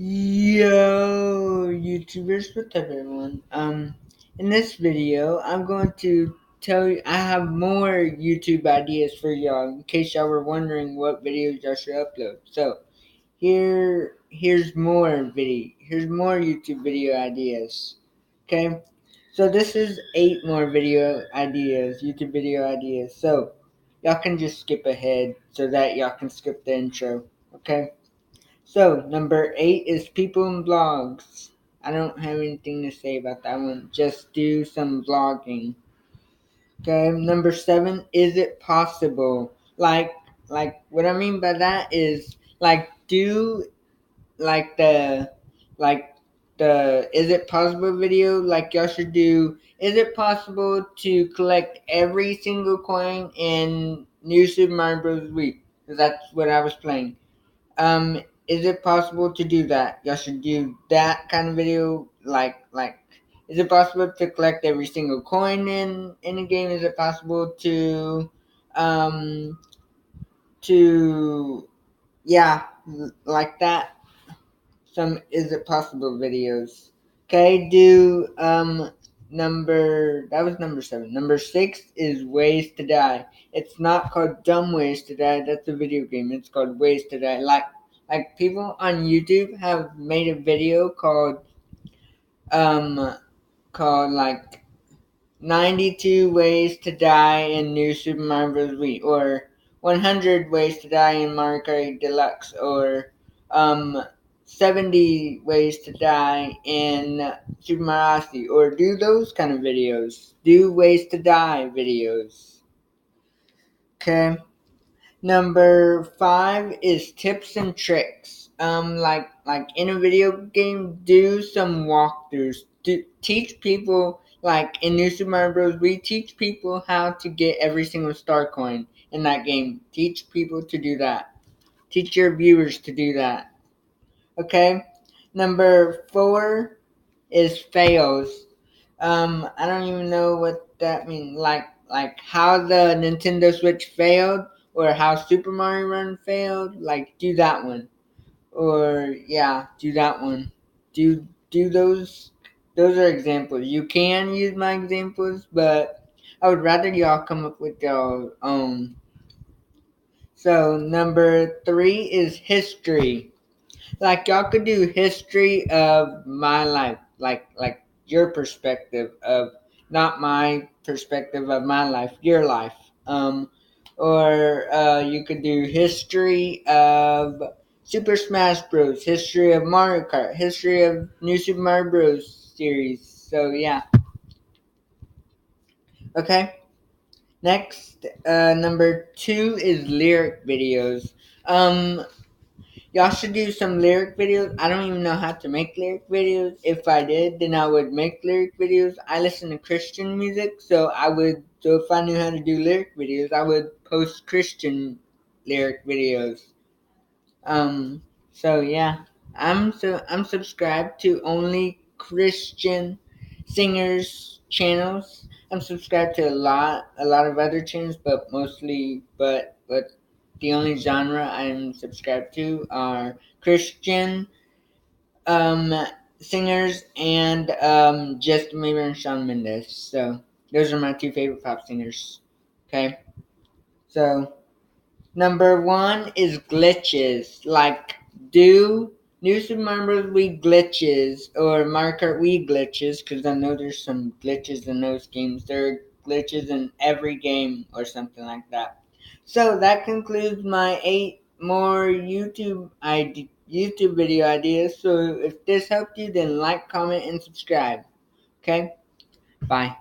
Yo, YouTubers, what's up, everyone? In this video, I'm going to tell you I have more YouTube ideas for y'all in case y'all were wondering what videos y'all should upload. So, here's more YouTube video ideas. Okay, so this is 8 more YouTube video ideas. So, y'all can just skip ahead so that y'all can skip the intro. Okay. So, number 8 is people and vlogs. I don't have anything to say about that one. Just do some vlogging. Okay, number 7, is it possible? Like what I mean by that is do like the like the is it possible video, like y'all should do. Is it possible to collect every single coin in New Super Mario Bros Wii? Because that's what I was playing. Is it possible to do that? Y'all should do that kind of video. Is it possible to collect every single coin in a game? Is it possible um, to, yeah, like that? Some is it possible videos. Okay, that was number 7. Number 6 is Ways to Die. It's not called Dumb Ways to Die. That's a video game. It's called Ways to Die. Like people on YouTube have made a video um called like 92 Ways to Die in New Super Mario Bros. Wii, or 100 Ways to Die in Mario Kart Deluxe, or um 70 Ways to Die in Super Mario Odyssey, or do those kind of videos. Do Ways to Die videos. Okay. Number 5 is tips and tricks. Like in a video game, do some walkthroughs. Teach people, like in New Super Mario Bros. We teach people how to get every single star coin in that game. Teach people to do that. Teach your viewers to do that. Okay. Number 4 is fails. I don't even know what that means. Like how the Nintendo Switch failed, or how Super Mario Run failed. Like, do that one, or yeah, do that one. Do those. Those are examples. You can use my examples, but I would rather y'all come up with your own. So number 3 is history. Like y'all could do history of my life, like your perspective of, not my perspective of my life, your life. Or you could do history of Super Smash Bros, history of Mario Kart, history of New Super Mario Bros series. So yeah. Okay. Next, number 2 is lyric videos. Um, Y'all should do some lyric videos. I don't even know how to make lyric videos. If I did, then I would make lyric videos. I listen to Christian music, so if I knew how to do lyric videos, I would post Christian lyric videos. Um, so yeah, I'm subscribed to only Christian singers channels. I'm subscribed to a lot of other channels, but the only genre I'm subscribed to are Christian um singers and Justin Bieber and Shawn Mendes. So those are my 2 favorite pop singers. Okay, so number 1 is glitches. Like, do New Super Mario Bros. Wii glitches, or Mario Kart Wii glitches, because I know there's some glitches in those games. There are glitches in every game, or something like that. So that concludes my 8 more YouTube video ideas. So if this helped you, then like, comment, and subscribe. Okay? Bye.